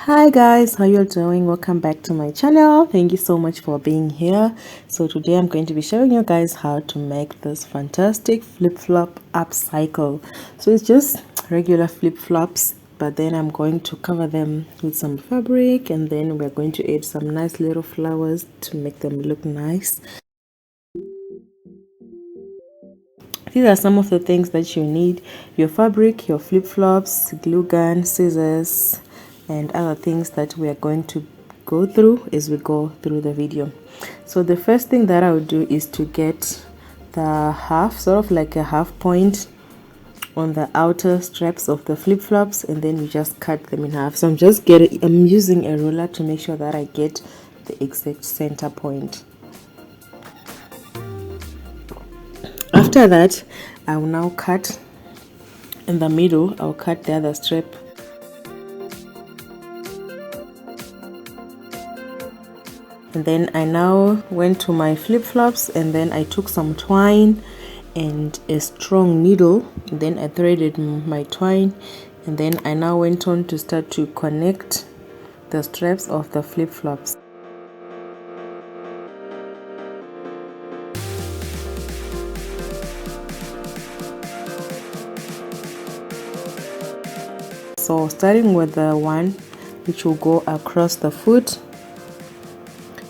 Hi guys, how you doing? Welcome back to my channel. Thank you so much for being here. So today I'm going to be showing you guys how to make this fantastic flip-flop upcycle. So it's just regular flip-flops, but then I'm going to cover them with some fabric, and then we're going to add some nice little flowers to make them look nice. These are some of the things that you need: your fabric, your flip-flops, glue gun, scissors, and other things that we are going to go through as we go through the video. So the first thing that I would do is to get the half, sort of like a half point on the outer straps of the flip-flops, and then you just cut them in half. So I'm using a ruler to make sure that I get the exact center point. After that, I will now cut in the middle. I'll cut the other strap, and then I now went to my flip-flops, and then I took some twine and a strong needle, and then I threaded my twine, and then I now went on to start to connect the straps of the flip-flops. So starting with the one which will go across the foot,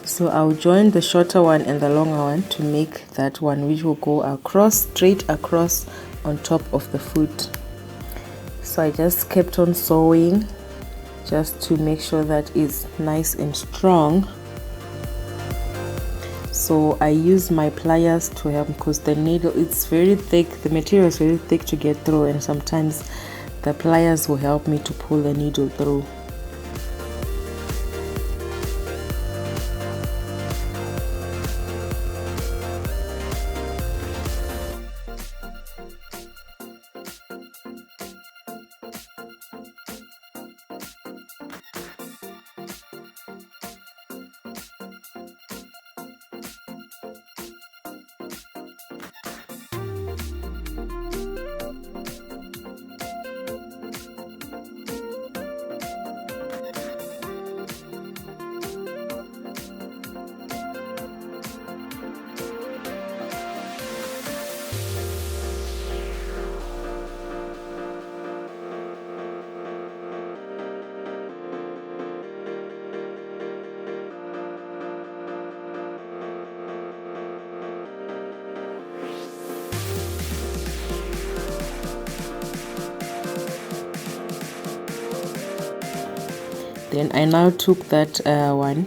so I'll join the shorter one and the longer one to make that one which will go across, straight across on top of the foot. So I just kept on sewing just to make sure that it's nice and strong. So I use my pliers to help, because the needle, it's very thick, the material is very thick to get through, and sometimes the pliers will help me to pull the needle through. Then I now took that one.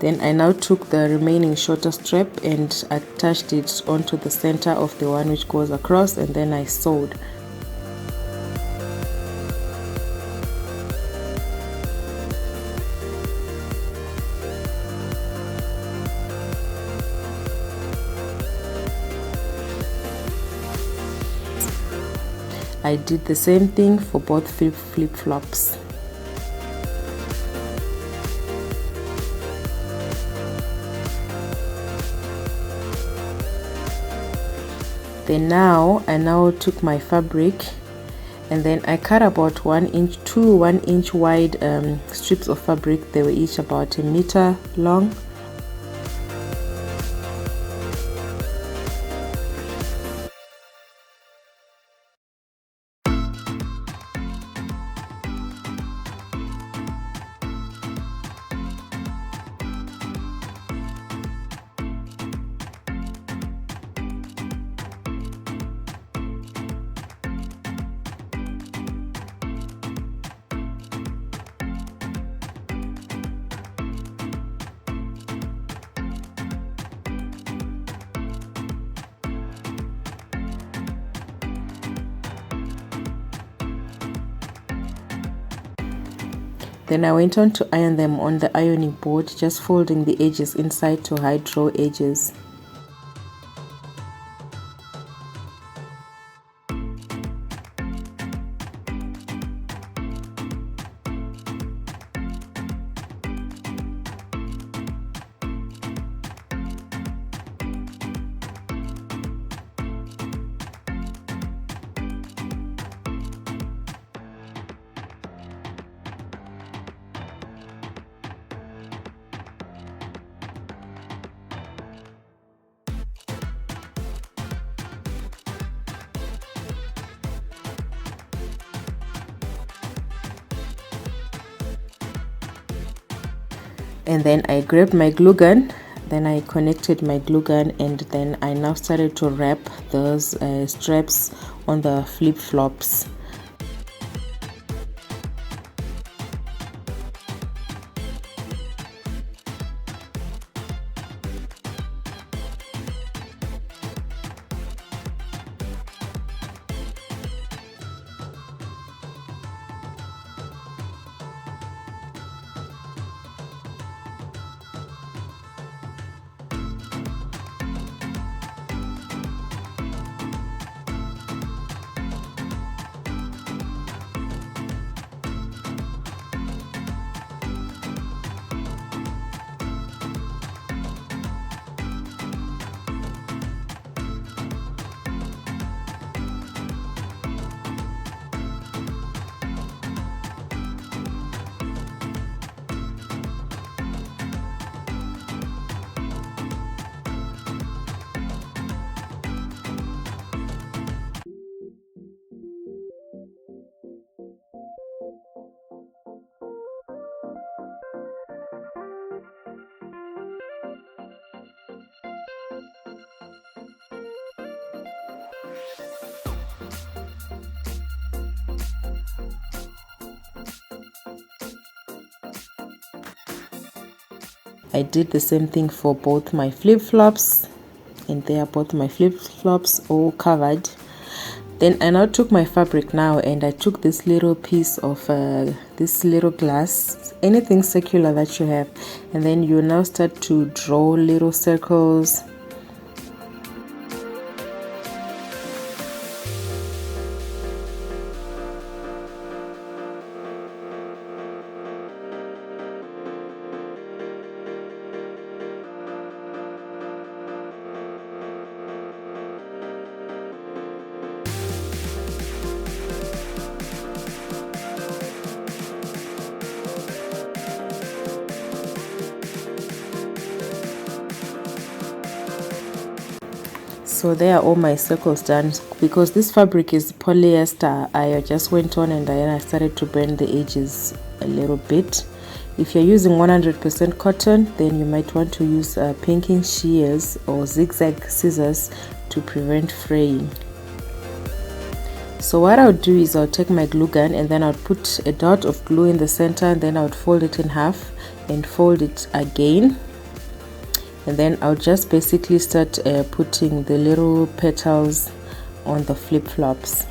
Then I now took the remaining shorter strap and attached it onto the center of the one which goes across, and then I sewed. I did the same thing for both flip-flops. Then I now took my fabric, and then I cut about 1 inch, two 1 inch wide strips of fabric. They were each about 1 meter long. Then I went on to iron them on the ironing board, just folding the edges inside to hide raw edges. And then I grabbed my glue gun, then I connected my glue gun, and then I now started to wrap those straps on the flip-flops. I did the same thing for both my flip-flops, and they are both my flip-flops all covered. Then I now took my fabric now, and I took this little piece of this little glass, anything circular that you have, and then you now start to draw little circles. So there are all my circles done. Because this fabric is polyester, I just went on and I started to bend the edges a little bit. If you're using 100% cotton, then you might want to use pinking shears or zigzag scissors to prevent fraying. So what I'll do is I'll take my glue gun, and then I'll put a dot of glue in the center, and then I'll fold it in half and fold it again. And then I'll just basically start putting the little petals on the flip-flops.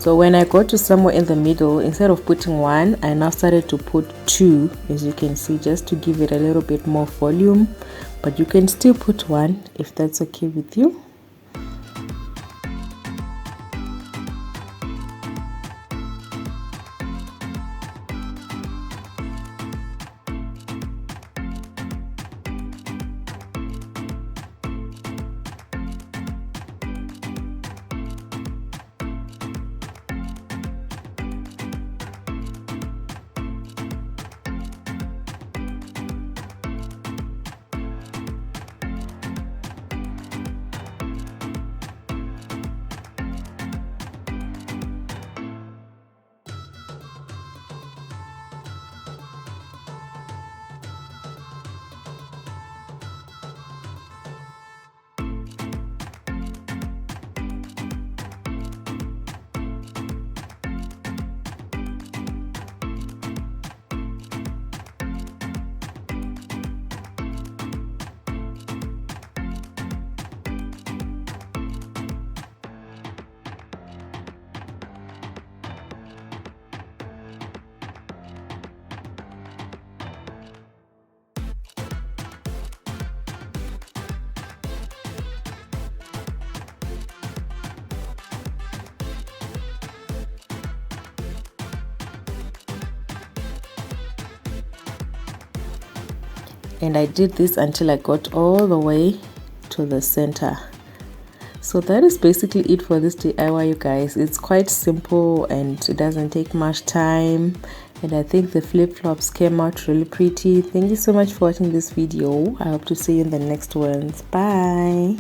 So when I got to somewhere in the middle, instead of putting one, I now started to put two, as you can see, just to give it a little bit more volume. But you can still put one if that's okay with you. and I did this until I got all the way to the center. So that is basically it for this DIY, you guys. It's quite simple and it doesn't take much time, and I think the flip-flops came out really pretty. Thank you so much for watching this video. I hope to see you in the next ones. Bye.